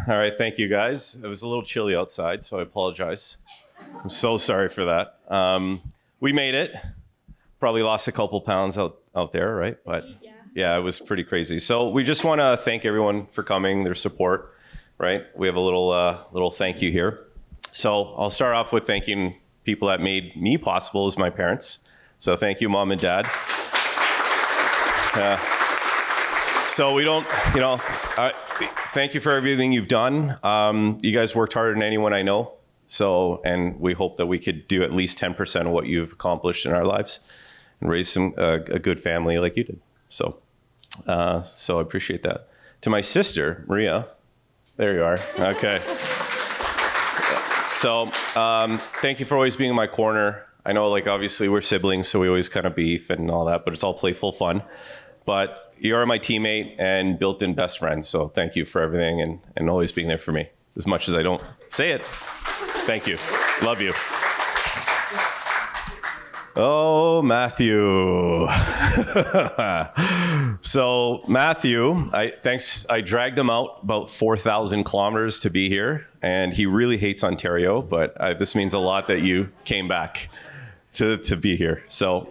All right, thank you guys. It was a little chilly outside, so I apologize. I'm so sorry for that. We made it. Probably lost a couple pounds out there, right? But yeah, it was pretty crazy. So we just want to thank everyone for coming, their support, right? We have a little thank you here. So I'll start off with thanking people that made me possible as my parents. So thank you, Mom and Dad. So we don't, thank you for everything you've done. You guys worked harder than anyone I know. So, and we hope that we could do at least 10% of what you've accomplished in our lives and raise a good family like you did. So I appreciate that. To my sister, Maria, there you are. Okay. So thank you for always being in my corner. I know, obviously we're siblings, so we always kind of beef and all that, but it's all playful fun. But you are my teammate and built-in best friend, so thank you for everything and always being there for me, as much as I don't say it. Thank you. Love you. Oh, Matthew. So Matthew, I dragged him out about 4,000 kilometers to be here, and he really hates Ontario, but this means a lot that you came back to be here. So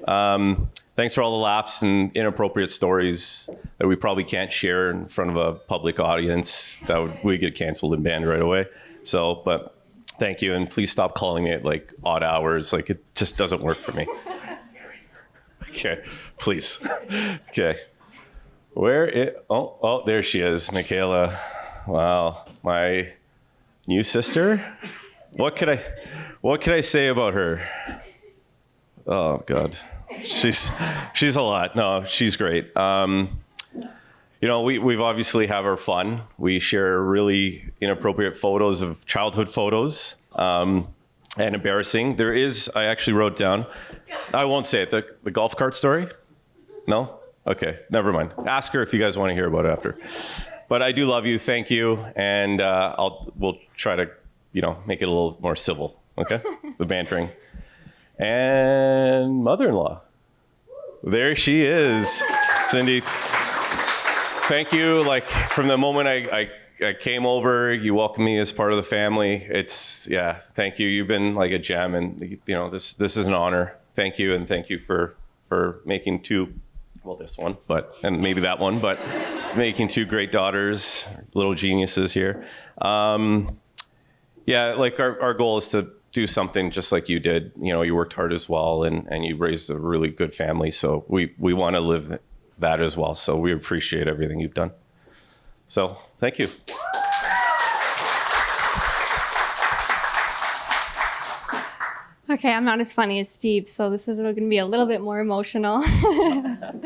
thanks for all the laughs and inappropriate stories that we probably can't share in front of a public audience. We get canceled and banned right away. So, but thank you, and please stop calling me at odd hours. It just doesn't work for me. Okay, please. Okay. Oh, there she is, Kayleigh. Wow, my new sister. What could I say about her? Oh God, she's a lot. No, she's great. We've obviously have our fun. We share really inappropriate photos of childhood photos, and embarrassing. I actually wrote down, I won't say it, the golf cart story? No? Okay, never mind. Ask her if you guys want to hear about it after. But I do love you, thank you, and we'll try to, make it a little more civil, okay? The bantering. And mother-in-law. There she is. Cindy, thank you. From the moment I came over, you welcomed me as part of the family. Thank you. You've been like a gem, and this is an honor. Thank you, and thank you for making this one, and maybe that one, but it's making two great daughters, little geniuses here. Our goal is to do something just like you did. You worked hard as well, and you raised a really good family. So we want to live that as well. So we appreciate everything you've done. So thank you. Okay, I'm not as funny as Steve, so this is going to be a little bit more emotional. A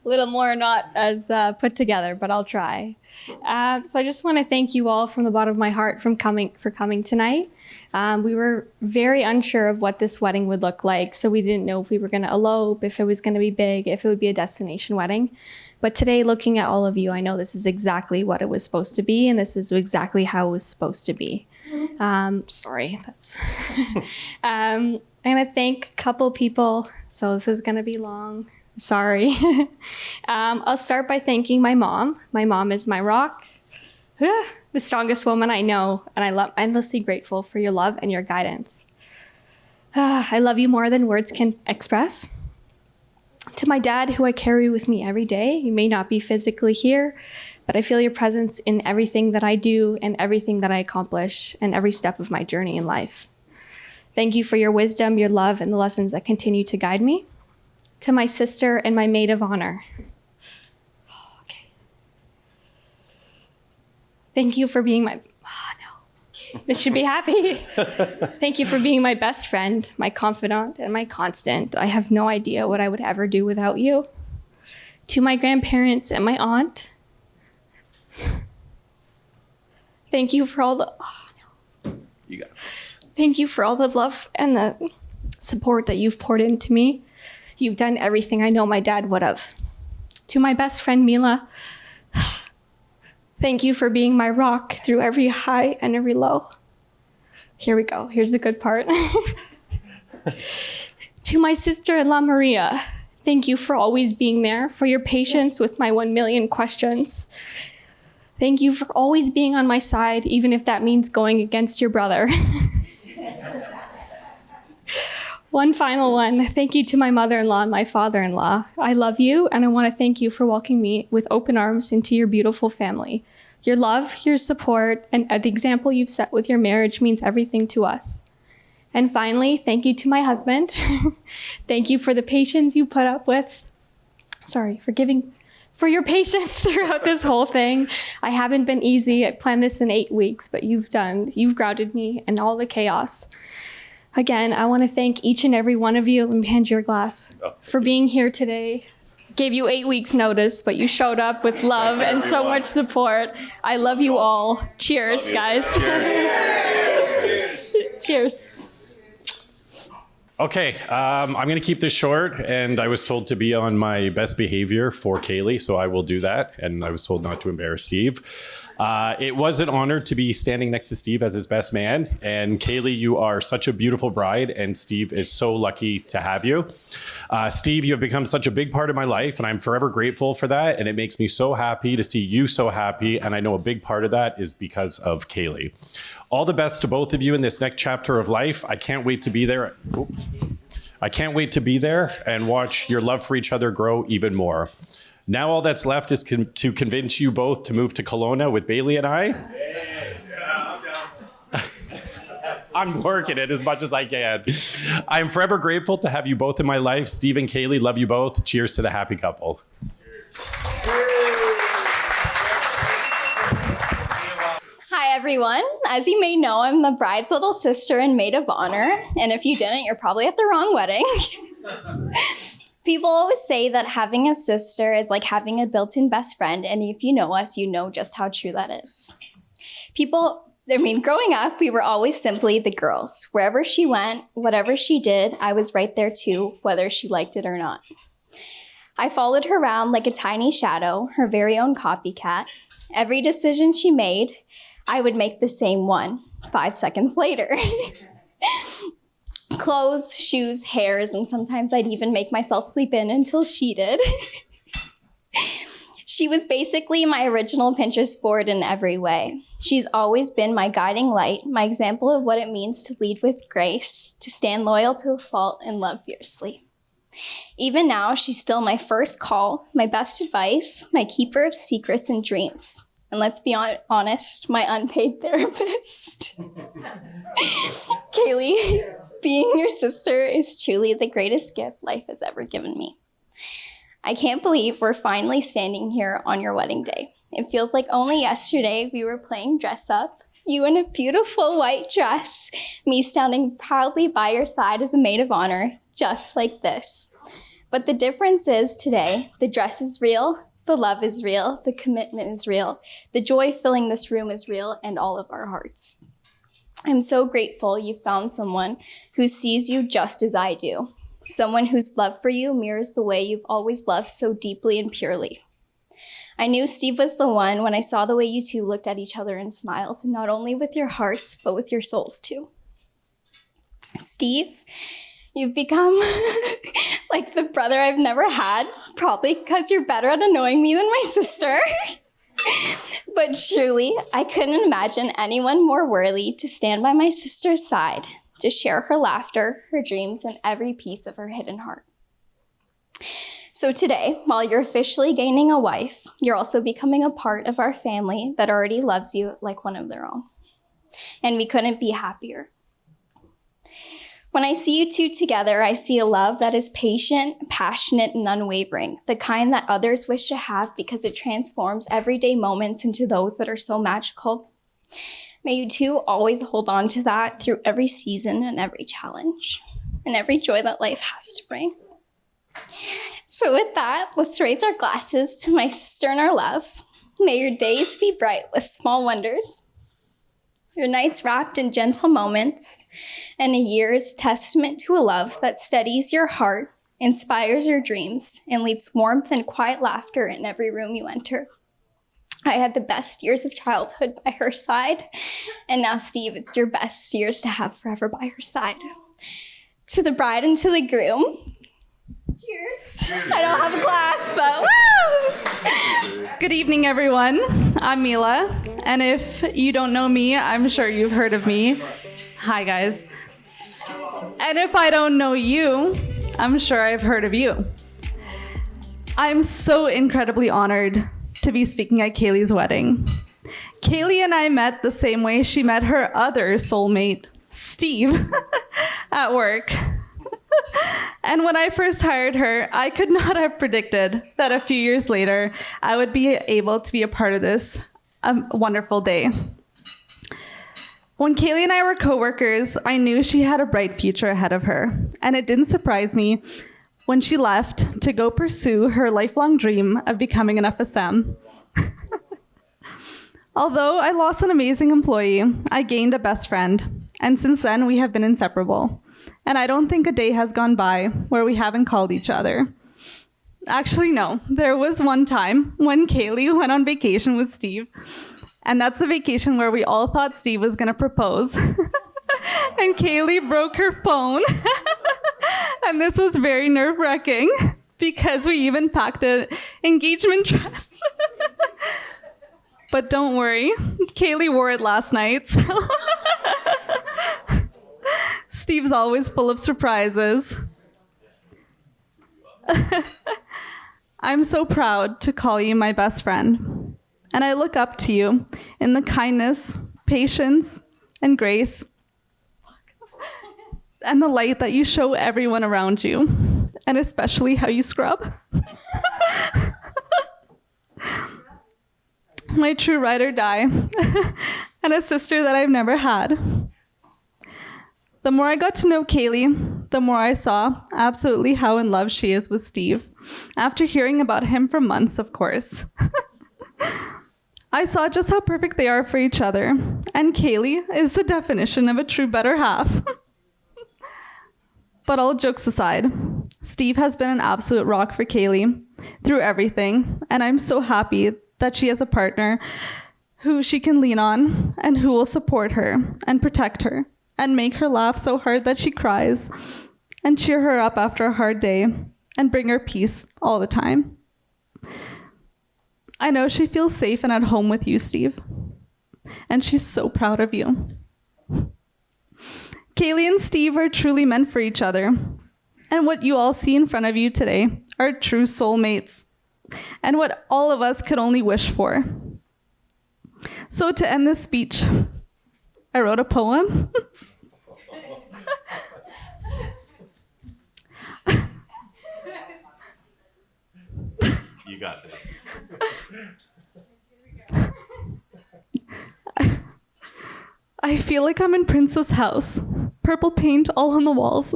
little more not as put together, but I'll try. So I just want to thank you all from the bottom of my heart for coming tonight. We were very unsure of what this wedding would look like, so we didn't know if we were going to elope, if it was going to be big, if it would be a destination wedding. But today, looking at all of you, I know this is exactly what it was supposed to be, and this is exactly how it was supposed to be. Sorry, that's... I'm going to thank a couple people, so this is going to be long. Sorry. I'll start by thanking my mom. My mom is my rock, the strongest woman I know, and I'm endlessly grateful for your love and your guidance. I love you more than words can express. To my dad, who I carry with me every day, you may not be physically here, but I feel your presence in everything that I do and everything that I accomplish and every step of my journey in life. Thank you for your wisdom, your love, and the lessons that continue to guide me. To my sister and my maid of honor. Okay. Thank you for being my... This should be happy. Thank you for being my best friend, my confidant, and my constant. I have no idea what I would ever do without you. To my grandparents and my aunt. Thank you for all the... You got this. Thank you for all the love and the support that you've poured into me. You've done everything I know my dad would have. To my best friend, Mila, thank you for being my rock through every high and every low. Here we go. Here's the good part. To my sister-in-law, Maria, thank you for always being there, for your patience with my 1 million questions. Thank you for always being on my side, even if that means going against your brother. One final one. Thank you to my mother-in-law and my father-in-law. I love you, and I want to thank you for welcoming me with open arms into your beautiful family. Your love, your support, and the example you've set with your marriage means everything to us. And finally, thank you to my husband. Thank you for the patience you put up with. For your patience throughout this whole thing. I haven't been easy. I planned this in 8 weeks, but you've grounded me in all the chaos. Again, I want to thank each and every one of you. Let me hand you your glass for being here today. Gave you 8 weeks notice, but you showed up with love and so much support. I love you all. Cheers, guys. Cheers. Okay, I'm going to keep this short, and I was told to be on my best behavior for Kayleigh, so I will do that, and I was told not to embarrass Steve. It was an honor to be standing next to Steve as his best man, and Kayleigh, you are such a beautiful bride, and Steve is so lucky to have you. Steve, you have become such a big part of my life, and I'm forever grateful for that, and it makes me so happy to see you so happy, and I know a big part of that is because of Kayleigh. All the best to both of you in this next chapter of life. I can't wait to be there. I can't wait to be there and watch your love for each other grow even more. Now all that's left is to convince you both to move to Kelowna with Bailey and I. I'm working it as much as I can. I'm forever grateful to have you both in my life. Steve and Kayleigh, love you both. Cheers to the happy couple. Hi, everyone. As you may know, I'm the bride's little sister and maid of honor. And if you didn't, you're probably at the wrong wedding. People always say that having a sister is like having a built-in best friend. And if you know us, you know just how true that is. Growing up, we were always simply the girls. Wherever she went, whatever she did, I was right there too, whether she liked it or not. I followed her around like a tiny shadow, her very own copycat. Every decision she made, I would make the same one 5 seconds later. Clothes, shoes, hairs, and sometimes I'd even make myself sleep in until she did. She was basically my original Pinterest board in every way. She's always been my guiding light, my example of what it means to lead with grace, to stand loyal to a fault, and love fiercely. Even now, she's still my first call, my best advice, my keeper of secrets and dreams. And let's be honest, my unpaid therapist. Kayleigh, being your sister is truly the greatest gift life has ever given me. I can't believe we're finally standing here on your wedding day. It feels like only yesterday we were playing dress up, you in a beautiful white dress, me standing proudly by your side as a maid of honor, just like this. But the difference is today, the dress is real, the love is real, the commitment is real, the joy filling this room is real, and all of our hearts. I'm so grateful you found someone who sees you just as I do. Someone whose love for you mirrors the way you've always loved so deeply and purely. I knew Steve was the one when I saw the way you two looked at each other and smiled, not only with your hearts, but with your souls too. Steve, you've become like the brother I've never had, probably because you're better at annoying me than my sister. But truly, I couldn't imagine anyone more worthy to stand by my sister's side, to share her laughter, her dreams, and every piece of her hidden heart. So today, while you're officially gaining a wife, you're also becoming a part of our family that already loves you like one of their own. And we couldn't be happier. When I see you two together, I see a love that is patient, passionate, and unwavering, the kind that others wish to have because it transforms everyday moments into those that are so magical. May you two always hold on to that through every season and every challenge and every joy that life has to bring. So with that, let's raise our glasses to my sister and our love. May your days be bright with small wonders, your nights wrapped in gentle moments, and a year's testament to a love that steadies your heart, inspires your dreams, and leaves warmth and quiet laughter in every room you enter. I had the best years of childhood by her side, and now, Steve, it's your best years to have forever by her side. To the bride and to the groom, cheers. I don't have a glass, but woo! Good evening, everyone. I'm Mila, and if you don't know me, I'm sure you've heard of me. Hi, guys. And if I don't know you, I'm sure I've heard of you. I'm so incredibly honored to be speaking at Kayleigh's wedding. Kayleigh and I met the same way she met her other soulmate, Steve, at work. And when I first hired her, I could not have predicted that a few years later, I would be able to be a part of this wonderful day. When Kayleigh and I were coworkers, I knew she had a bright future ahead of her. And it didn't surprise me when she left to go pursue her lifelong dream of becoming an FSM. Although I lost an amazing employee, I gained a best friend. And since then, we have been inseparable. And I don't think a day has gone by where we haven't called each other. Actually, no. There was one time when Kayleigh went on vacation with Steve. And that's the vacation where we all thought Steve was going to propose. And Kayleigh broke her phone. And this was very nerve-wracking because we even packed an engagement dress. But don't worry, Kayleigh wore it last night. So Steve's always full of surprises. I'm so proud to call you my best friend. And I look up to you in the kindness, patience, and grace, and the light that you show everyone around you, and especially how you scrub. My true ride or die, and a sister that I've never had. The more I got to know Kayleigh, the more I saw absolutely how in love she is with Steve, after hearing about him for months, of course. I saw just how perfect they are for each other, and Kayleigh is the definition of a true better half. But all jokes aside, Steve has been an absolute rock for Kayleigh through everything, and I'm so happy that she has a partner who she can lean on and who will support her and protect her and make her laugh so hard that she cries and cheer her up after a hard day and bring her peace all the time. I know she feels safe and at home with you, Steve, and she's so proud of you. Kayleigh and Steve are truly meant for each other, and what you all see in front of you today are true soulmates, and what all of us could only wish for. So to end this speech, I wrote a poem. You got this. I feel like I'm in Prince's house. Purple paint all on the walls.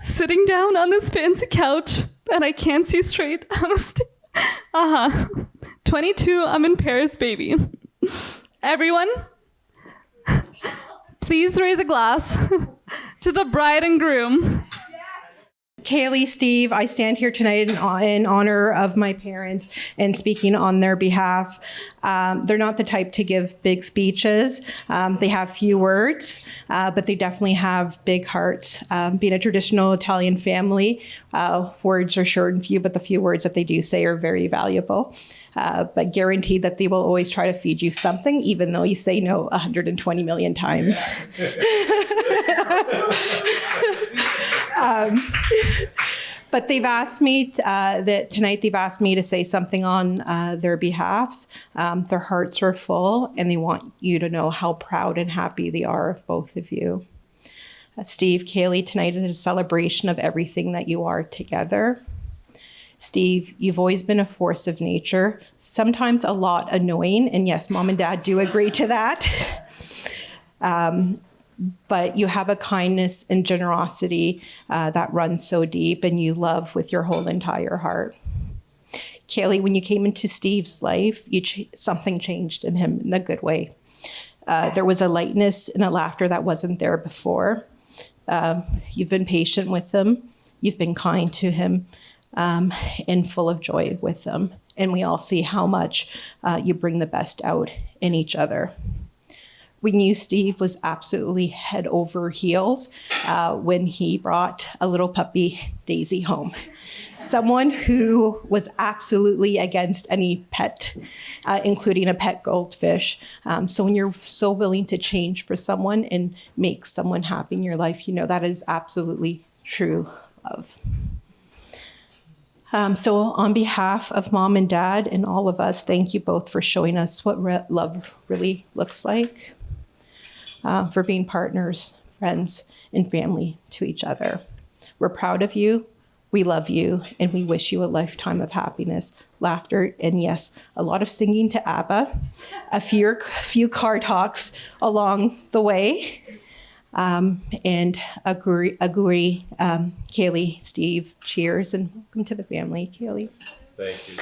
Sitting down on this fancy couch, and I can't see straight. 22, I'm in Paris, baby. Everyone, please raise a glass to the bride and groom. Kayleigh, Steve, I stand here tonight in honor of my parents and speaking on their behalf. They're not the type to give big speeches. They have few words, but they definitely have big hearts. Being a traditional Italian family, words are short and few, but the few words that they do say are very valuable. But guaranteed that they will always try to feed you something, even though you say no 120 million times. But they've asked me that tonight they've asked me to say something on their behalfs. Their hearts are full, and they want you to know how proud and happy they are of both of you. Steve, Kayleigh, tonight is a celebration of everything that you are together. Steve, you've always been a force of nature, sometimes a lot annoying, and yes, Mom and Dad do agree to that. But you have a kindness and generosity that runs so deep, and you love with your whole entire heart. Kayleigh, when you came into Steve's life, something changed in him in a good way. There was a lightness and a laughter that wasn't there before. You've been patient with him. You've been kind to him. And full of joy with them. And we all see how much you bring the best out in each other. We knew Steve was absolutely head over heels when he brought a little puppy, Daisy, home. Someone who was absolutely against any pet, including a pet goldfish. So when you're so willing to change for someone and make someone happy in your life, you know that is absolutely true love. So on behalf of Mom and Dad and all of us, thank you both for showing us what love really looks like, for being partners, friends, and family to each other. We're proud of you, we love you, and we wish you a lifetime of happiness, laughter, and yes, a lot of singing to ABBA, a few car talks along the way. And agree, Kayleigh, Steve, cheers, and welcome to the family, Kayleigh. Thank you.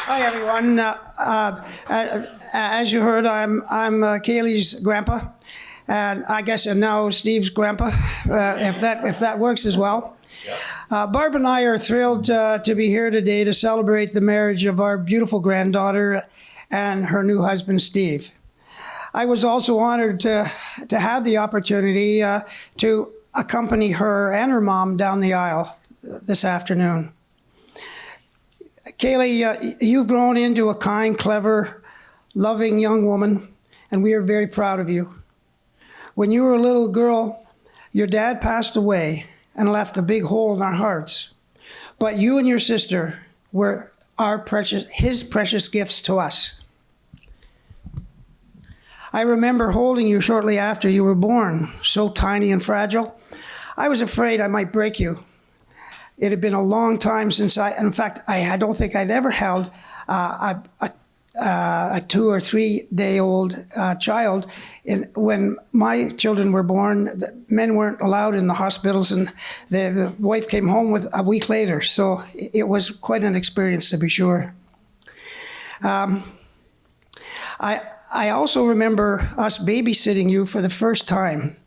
Hi, everyone. As you heard, I'm Kayleigh's grandpa, and I guess and now Steve's grandpa, if that works as well. Barb and I are thrilled to be here today to celebrate the marriage of our beautiful granddaughter and her new husband, Steve. I was also honored to have the opportunity to accompany her and her mom down the aisle this afternoon. Kayleigh, you've grown into a kind, clever, loving young woman, and we are very proud of you. When you were a little girl, your dad passed away and left a big hole in our hearts. But you and your sister were his precious gifts to us. I remember holding you shortly after you were born, so tiny and fragile. I was afraid I might break you. It had been a long time since I don't think I'd ever held a 2 or 3 day old child. When my children were born, the men weren't allowed in the hospitals, and the wife came home with a week later. So it was quite an experience, to be sure. I also remember us babysitting you for the first time.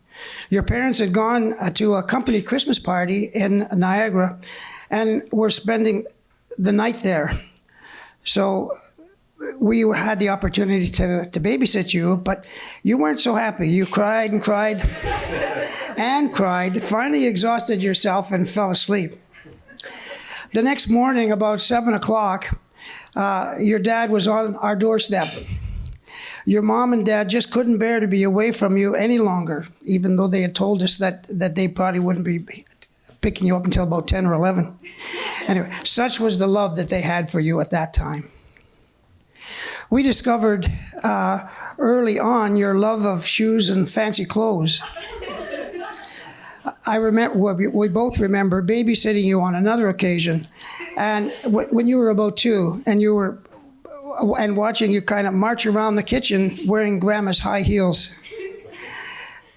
Your parents had gone to a company Christmas party in Niagara and were spending the night there. So we had the opportunity to babysit you, but you weren't so happy. You cried and cried and cried, finally exhausted yourself and fell asleep. The next morning, about 7 o'clock, your dad was on our doorstep. Your mom and dad just couldn't bear to be away from you any longer, even though they had told us that they probably wouldn't be picking you up until about 10 or 11. Anyway, such was the love that they had for you at that time. We discovered early on your love of shoes and fancy clothes. I remember, we both remember babysitting you on another occasion, and when you were about 2, and watching you kind of march around the kitchen wearing Grandma's high heels.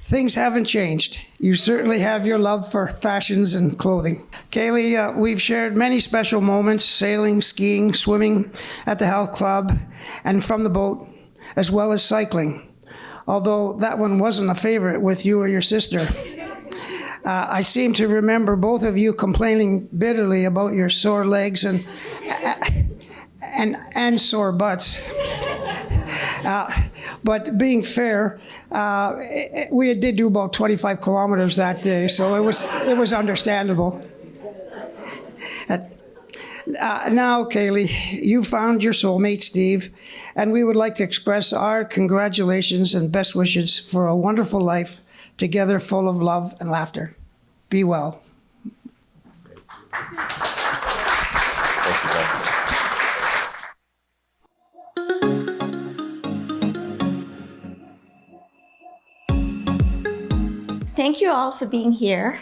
Things haven't changed. You certainly have your love for fashions and clothing. Kayleigh, we've shared many special moments, sailing, skiing, swimming at the health club, and from the boat, as well as cycling. Although that one wasn't a favorite with you or your sister. I seem to remember both of you complaining bitterly about your sore legs and sore butts. But being fair, we did do about 25 kilometers that day, so it was understandable. Now, Kayleigh, you found your soulmate, Steve, and we would like to express our congratulations and best wishes for a wonderful life together, full of love and laughter. Be well. Thank you all for being here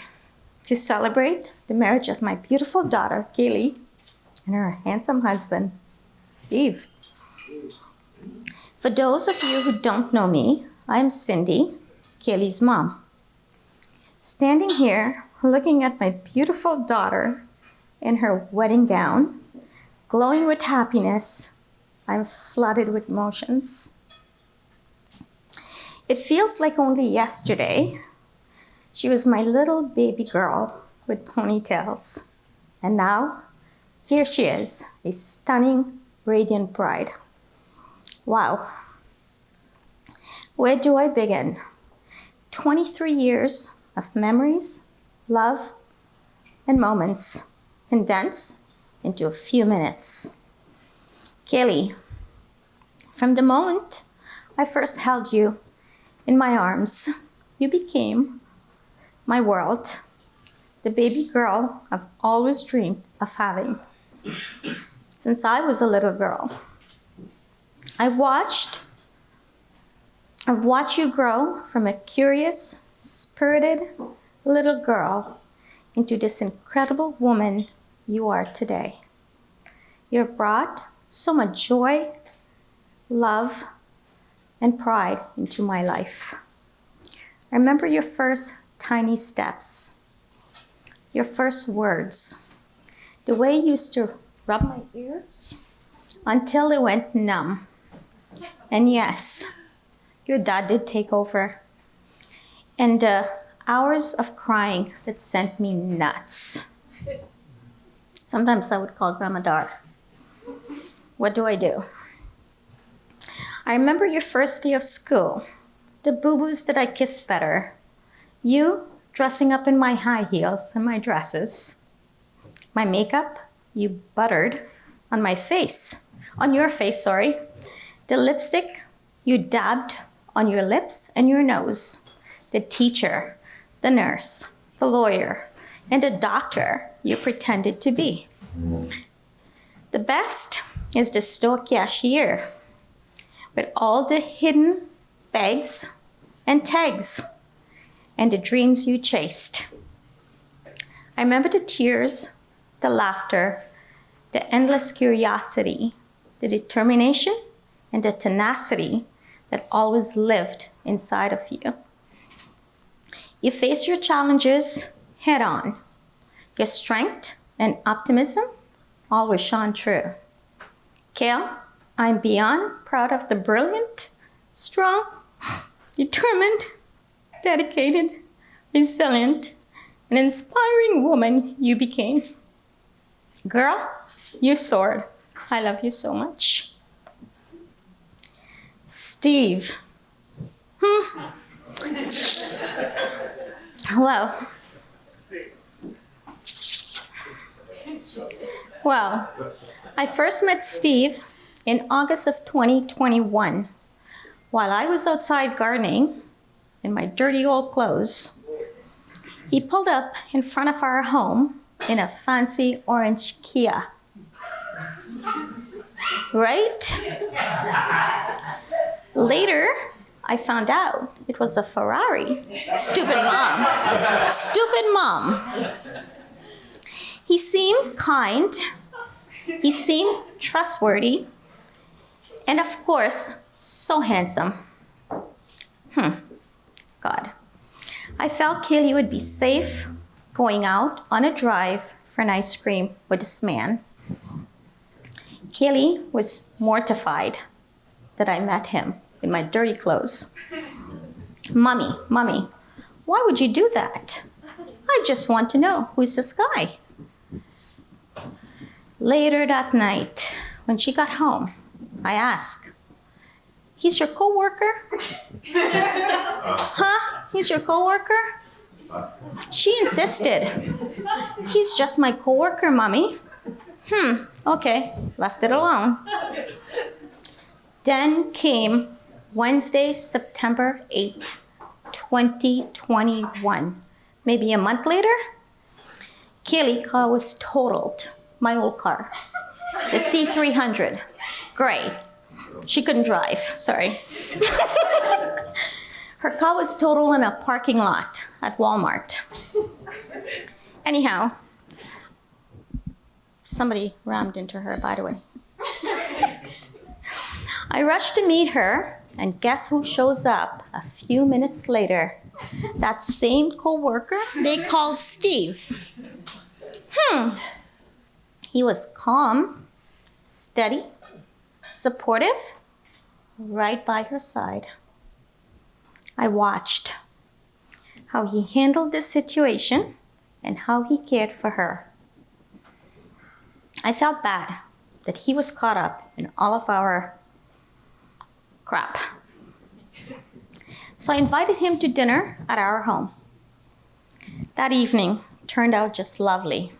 to celebrate the marriage of my beautiful daughter, Kayleigh, and her handsome husband, Steve. For those of you who don't know me, I'm Cindy, Kayleigh's mom. Standing here, looking at my beautiful daughter in her wedding gown, glowing with happiness, I'm flooded with emotions. It feels like only yesterday she was my little baby girl with ponytails. And now, here she is, a stunning, radiant bride. Wow. Where do I begin? 23 years of memories, love, and moments condensed into a few minutes. Kayleigh, from the moment I first held you in my arms, you became my world, the baby girl I've always dreamed of having. Since I was a little girl, I've watched you grow from a curious, spirited little girl into this incredible woman you are today. You've brought so much joy, love, and pride into my life. I remember your first tiny steps, your first words, the way you used to rub my ears until they went numb. And yes, your dad did take over. And hours of crying that sent me nuts. Sometimes I would call Grandma Dar. What do? I remember your first day of school, the boo-boos that I kissed better, you dressing up in my high heels and my dresses, my makeup you buttered on your face, the lipstick you dabbed on your lips and your nose, the teacher, the nurse, the lawyer, and the doctor you pretended to be. The best is the store cashier with all the hidden bags and tags and the dreams you chased. I remember the tears, the laughter, the endless curiosity, the determination, and the tenacity that always lived inside of you. You face your challenges head on. Your strength and optimism always shone through. Kayleigh, I'm beyond proud of the brilliant, strong, determined, dedicated, resilient, and inspiring woman you became. Girl, you soared. I love you so much. Steve. Well, I first met Steve in August of 2021 while I was outside gardening in my dirty old clothes. He pulled up in front of our home in a fancy orange Kia. Right? Later, I found out it was a Ferrari. Stupid mom. He seemed kind. He seemed trustworthy. And of course, so handsome. God. I felt Kayleigh would be safe going out on a drive for an ice cream with this man. Kayleigh was mortified that I met him in my dirty clothes. Mommy, why would you do that? I just want to know, who's this guy? Later that night, when she got home, I asked, he's your coworker? Huh? He's your coworker? She insisted. He's just my coworker, Mommy. Okay, left it alone. Then came Wednesday, September 8, 2021. Maybe a month later, Kayleigh's car was totaled. My old car, the C300, gray. She couldn't drive, sorry. Her car was totaled in a parking lot at Walmart. Anyhow, somebody rammed into her, by the way. I rushed to meet her, and guess who shows up a few minutes later? That same coworker they called Steve. He was calm, steady, supportive, right by her side. I watched how he handled the situation and how he cared for her. I felt bad that he was caught up in all of our crap. So I invited him to dinner at our home. That evening turned out just lovely.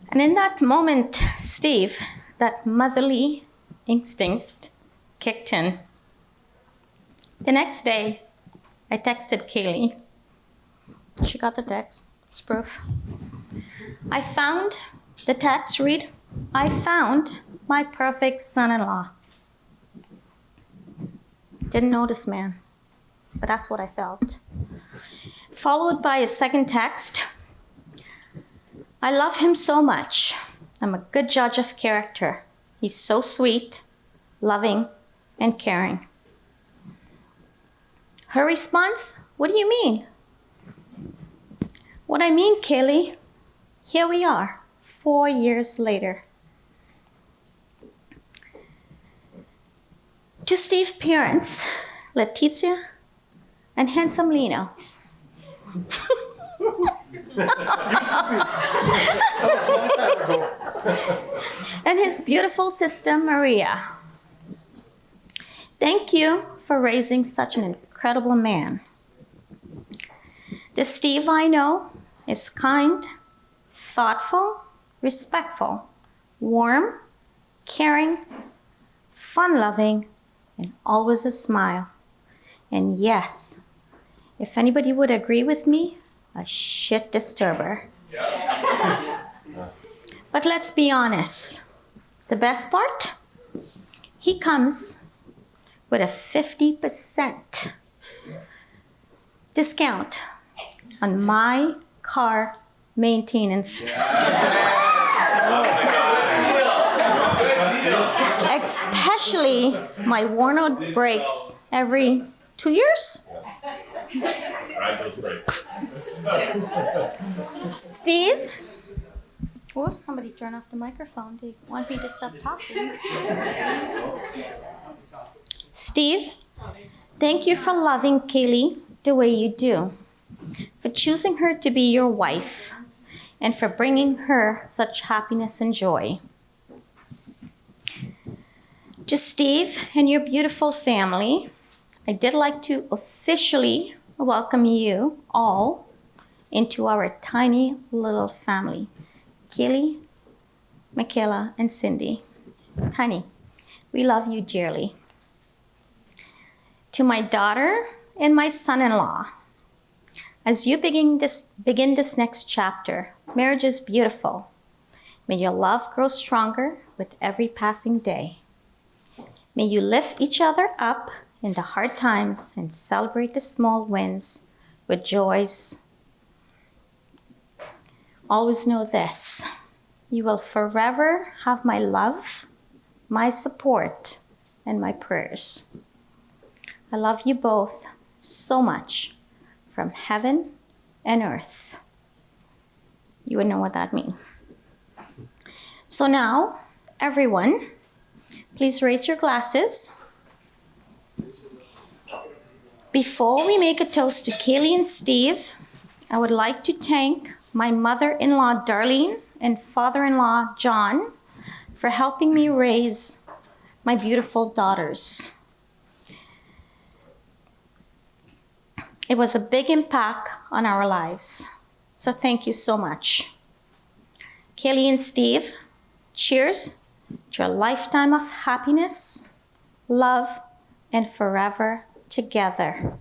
And in that moment, Steve, that motherly instinct kicked in. The next day, I texted Kayleigh. She got the text. It's proof. I found the text read, I found my perfect son-in-law. Didn't know this man, but that's what I felt. Followed by a second text. I love him so much. I'm a good judge of character. He's so sweet, loving, and caring. Her response, what do you mean? What I mean, Kayleigh, here we are, 4 years later. To Steve's parents, Leticia and handsome Lino. And his beautiful sister, Maria. Thank you for raising such an incredible man. The Steve I know is kind, thoughtful, respectful, warm, caring, fun-loving, and always a smile. And yes, if anybody would agree with me, a shit disturber. But let's be honest. The best part? He comes with a 50% discount on my car maintenance. Especially my worn-out brakes every 2 years. Ride those brakes. Steve? Oh, somebody turn off the microphone. They want me to stop talking. Steve, thank you for loving Kayleigh the way you do, for choosing her to be your wife, and for bringing her such happiness and joy. To Steve and your beautiful family, I did like to officially welcome you all into our tiny little family. Kayleigh, Michaela, and Cindy. Tiny, we love you dearly. To my daughter and my son-in-law, as you begin this next chapter, marriage is beautiful. May your love grow stronger with every passing day. May you lift each other up in the hard times and celebrate the small wins with joys. Always know this, you will forever have my love, my support, and my prayers. I love you both so much from heaven and earth. You would know what that means. So now, everyone, please raise your glasses. Before we make a toast to Kayleigh and Steve, I would like to thank my mother-in-law, Darlene, and father-in-law, John, for helping me raise my beautiful daughters. It was a big impact on our lives, so thank you so much. Kayleigh and Steve, cheers to a lifetime of happiness, love, and forever together.